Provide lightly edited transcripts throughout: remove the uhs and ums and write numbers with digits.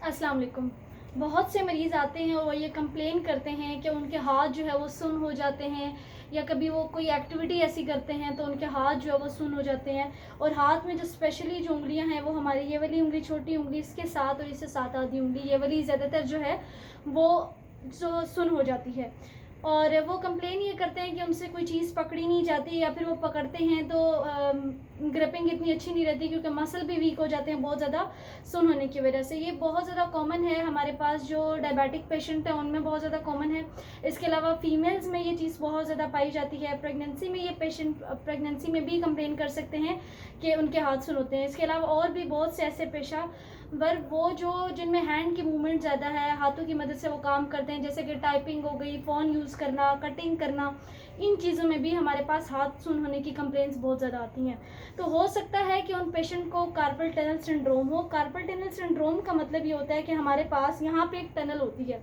अस्सलाम वालेकुम। बहुत से मरीज़ आते हैं और ये कंप्लेन करते हैं कि उनके हाथ जो है वो सुन्न हो जाते हैं, या कभी वो कोई एक्टिविटी ऐसी करते हैं तो उनके हाथ जो है वो सुन्न हो जाते हैं। और हाथ में जो स्पेशली जो उंगलियां हैं वो हमारी ये वाली उंगली, छोटी उंगली, इसके साथ और इससे साथ आधी उंगली, ये वाली ज़्यादातर जो है वो जो सुन्न हो जाती है। और वो कंप्लेन ये करते हैं कि उनसे कोई चीज़ पकड़ी नहीं जाती, या फिर वो पकड़ते हैं तो ग्रिपिंग इतनी अच्छी नहीं रहती, क्योंकि मसल भी वीक हो जाते हैं बहुत ज़्यादा सुन होने की वजह से। ये बहुत ज़्यादा कॉमन है हमारे पास, जो डायबिटिक पेशेंट हैं उनमें बहुत ज़्यादा कॉमन है। इसके अलावा फीमेल्स में ये चीज़ बहुत ज़्यादा पाई जाती है। प्रेगनेंसी में ये पेशेंट प्रेगनेंसी में भी कंप्लेन कर सकते हैं कि उनके हाथ सुन होते हैं। इसके अलावा और भी बहुत से ऐसे पेशा वर वो जो जिनमें हैंड की मूवमेंट ज़्यादा है, हाथों की मदद से वो काम करते हैं, जैसे कि टाइपिंग हो गई, फ़ोन यूज़ करना, कटिंग करना, इन चीज़ों में भी हमारे पास हाथ सुन होने की कंप्लेंट्स बहुत ज़्यादा आती हैं। तो हो सकता है कि उन पेशेंट को कार्पल टनल सिंड्रोम हो। कार्पल टनल सिंड्रोम का मतलब ये होता है कि हमारे पास यहाँ पे एक टनल होती है,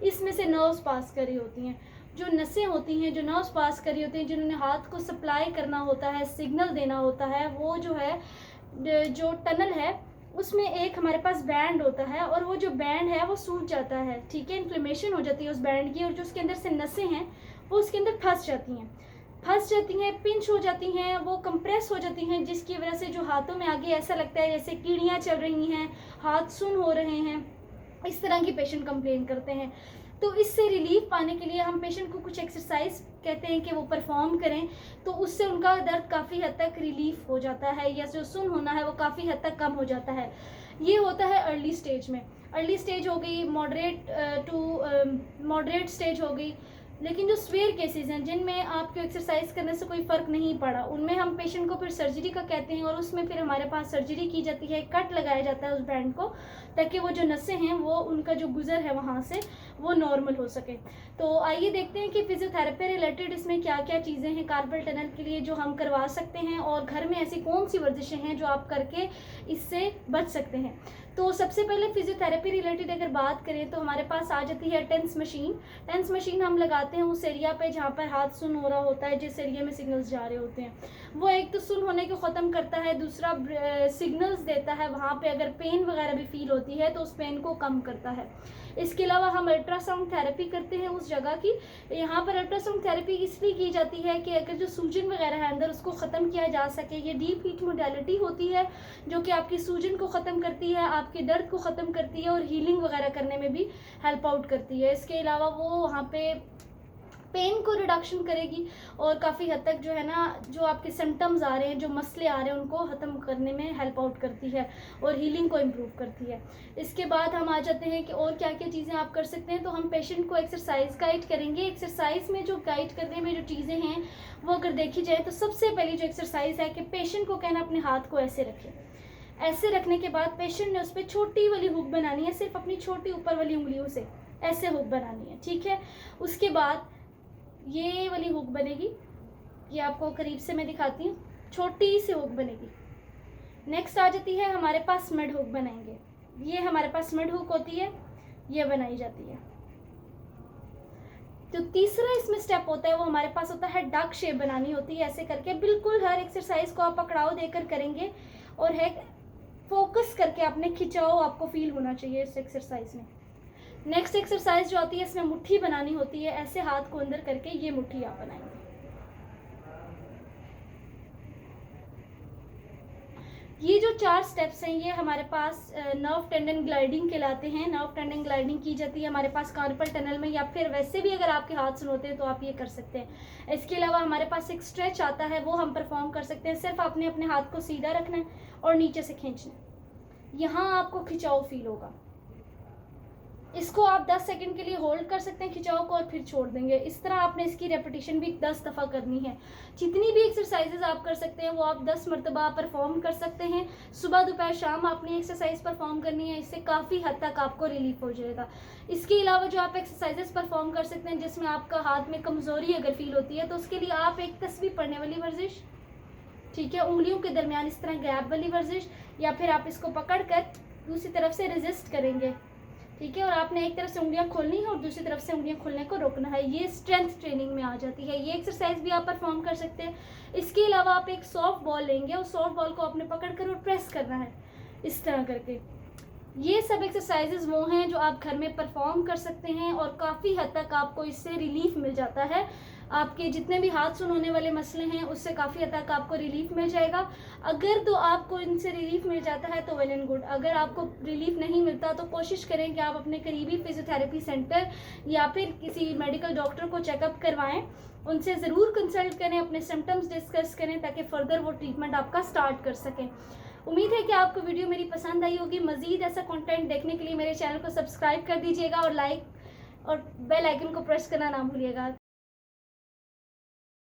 इसमें से नर्व्स पास कर रही होती हैं, जो नसें होती हैं, जो नर्व्स पास कर रही होती हैं, जिन्होंने हाथ को सप्लाई करना होता है, सिग्नल देना होता है, वो जो है जो टनल है उसमें एक हमारे पास बैंड होता है, और वो जो बैंड है वो सूज जाता है, ठीक है, इन्फ्लेमेशन हो जाती है उस बैंड की, और जो उसके अंदर से नसें हैं वो उसके अंदर फंस जाती हैं, पिंच हो जाती हैं, वो कंप्रेस हो जाती हैं, जिसकी वजह से जो हाथों में आगे ऐसा लगता है जैसे कीड़ियाँ चल रही हैं, हाथ सुन्न हो रहे हैं, इस तरह की पेशेंट कंप्लेन करते हैं। तो इससे रिलीफ पाने के लिए हम पेशेंट को कुछ एक्सरसाइज कहते हैं कि वो परफॉर्म करें, तो उससे उनका दर्द काफ़ी हद तक रिलीफ हो जाता है, या जो सुन्न होना है वो काफ़ी हद तक कम हो जाता है। ये होता है अर्ली स्टेज में। अर्ली स्टेज हो गई, मॉडरेट स्टेज हो गई। लेकिन जो स्वेयर केसेस हैं, जिनमें आपको एक्सरसाइज करने से कोई फ़र्क नहीं पड़ा, उनमें हम पेशेंट को फिर सर्जरी का कहते हैं, और उसमें फिर हमारे पास सर्जरी की जाती है, कट लगाया जाता है उस बैंड को, ताकि वो जो नसें हैं वो उनका जो गुज़र है वहाँ से वो नॉर्मल हो सके। तो आइए देखते हैं कि फिजियोथेरेपी रिलेटेड इसमें क्या क्या चीज़ें हैं कार्पल टनल के लिए जो हम करवा सकते हैं, और घर में ऐसी कौन सी वर्जिशें हैं जो आप करके इससे बच सकते हैं। तो सबसे पहले फिजियोथेरेपी रिलेटेड अगर बात करें तो हमारे पास आ जाती है टेंस मशीन। टेंस मशीन हम लगाते हैं उस एरिया पे जहाँ पर हाथ सुन्न हो रहा होता है, जिस एरिया में सिग्नल्स जा रहे होते हैं। वो एक तो सुन्न होने को ख़त्म करता है, दूसरा सिग्नल्स देता है, वहाँ पे अगर पेन वगैरह भी फील होती है तो उस पेन को कम करता है। इसके अलावा हम अल्ट्रासाउंड थेरेपी करते हैं उस जगह की। यहाँ पर अल्ट्रासाउंड थेरेपी इसलिए की जाती है कि अगर जो सूजन वगैरह है अंदर उसको ख़त्म किया जा सके। ये डीप हीट मोडालिटी होती है जो कि आपकी सूजन को ख़त्म करती है, आपके दर्द को ख़त्म करती है, और हीलिंग वगैरह करने में भी हेल्प आउट करती है। इसके अलावा वो वहाँ पे पेन को रिडक्शन करेगी, और काफ़ी हद तक जो है ना, जो आपके सिम्टम्स आ रहे हैं, जो मसले आ रहे हैं, उनको ख़त्म करने में हेल्प आउट करती है और हीलिंग को इम्प्रूव करती है। इसके बाद हम आ जाते हैं कि और क्या क्या चीज़ें आप कर सकते हैं। तो हम पेशेंट को एक्सरसाइज गाइड करेंगे। एक्सरसाइज में जो गाइड करने में जो चीज़ें हैं वो अगर देखी जाए तो सबसे पहली जो एक्सरसाइज है कि पेशेंट को कहना अपने हाथ को ऐसे रखें। ऐसे रखने के बाद पेशेंट ने उस पर छोटी वाली हुक बनानी है, सिर्फ अपनी छोटी ऊपर वाली उंगलियों से ऐसे हुक बनानी है, ठीक है। उसके बाद ये वाली हुक बनेगी, ये आपको करीब से मैं दिखाती हूँ, छोटी सी हुक बनेगी। नेक्स्ट आ जाती है हमारे पास मिड हुक बनाएंगे। ये हमारे पास मिड हुक होती है, ये बनाई जाती है। तो तीसरा इसमें स्टेप होता है वो हमारे पास होता है डक शेप बनानी होती है। ऐसे करके बिल्कुल हर एक्सरसाइज को आप पकड़ाव देकर करेंगे, और है फोकस करके आपने खिंचाव आपको फील होना चाहिए इस एक्सरसाइज में। नेक्स्ट एक्सरसाइज जो आती है इसमें मुट्ठी बनानी होती है। ऐसे हाथ को अंदर करके ये मुट्ठी आप बनाएंगे। ये जो 4 स्टेप्स हैं ये हमारे पास नर्व टेंडन ग्लाइडिंग कहलाते हैं। नर्व टेंडन ग्लाइडिंग की जाती है हमारे पास कार्पल टनल में, या फिर वैसे भी अगर आपके हाथ सुन होते हैं तो आप ये कर सकते हैं। इसके अलावा हमारे पास एक स्ट्रेच आता है, वो हम परफॉर्म कर सकते हैं। सिर्फ आपने अपने हाथ को सीधा रखना है और नीचे से खींचना है, यहाँ आपको खिंचाव फील होगा। इसको आप 10 सेकंड के लिए होल्ड कर सकते हैं खिंचाव को, और फिर छोड़ देंगे। इस तरह आपने इसकी रेपिटेशन भी 10 दफ़ा करनी है। जितनी भी एक्सरसाइजेज आप कर सकते हैं वो आप 10 मरतबा परफॉर्म कर सकते हैं। सुबह दोपहर शाम आपने एक्सरसाइज परफॉर्म करनी है, इससे काफ़ी हद तक आपको रिलीफ हो जाएगा। इसके अलावा जो आप एक्सरसाइजेज परफॉर्म कर सकते हैं जिसमें आपका हाथ में कमज़ोरी अगर फील होती है तो उसके लिए आप एक तस्बीह पढ़ने वाली वर्जिश, ठीक है, उंगलियों के दरमियान इस तरह गैप वाली वर्जिश, या फिर आप इसको पकड़ कर दूसरी तरफ से रेजिस्ट करेंगे, ठीक है, और आपने एक तरफ से उंगलियां खोलनी है और दूसरी तरफ से उंगलियां खोलने को रोकना है। ये स्ट्रेंथ ट्रेनिंग में आ जाती है। ये एक्सरसाइज भी आप परफॉर्म कर सकते हैं। इसके अलावा आप एक सॉफ्ट बॉल लेंगे और सॉफ्ट बॉल को आपने पकड़ कर और प्रेस करना है इस तरह करके। ये सब एक्सरसाइजेज वो हैं जो आप घर में परफॉर्म कर सकते हैं और काफ़ी हद तक आपको इससे रिलीफ मिल जाता है। आपके जितने भी हाथ सुन होने वाले मसले हैं उससे काफ़ी हद तक आपको रिलीफ मिल जाएगा। अगर तो आपको इनसे रिलीफ मिल जाता है तो वेल एंड गुड, अगर आपको रिलीफ नहीं मिलता तो कोशिश करें कि आप अपने करीबी फिजियोथेरेपी सेंटर या फिर किसी मेडिकल डॉक्टर को चेकअप करवाएं। उनसे ज़रूर कंसल्ट करें, अपने सिम्टम्स डिस्कस करें ताकि फ़र्दर वो ट्रीटमेंट आपका स्टार्ट कर सकें। उम्मीद है कि आपको वीडियो मेरी पसंद आई होगी। मज़ीद ऐसा कंटेंट देखने के लिए मेरे चैनल को सब्सक्राइब कर दीजिएगा और लाइक और बेल आइकन को प्रेस करना ना भूलिएगा।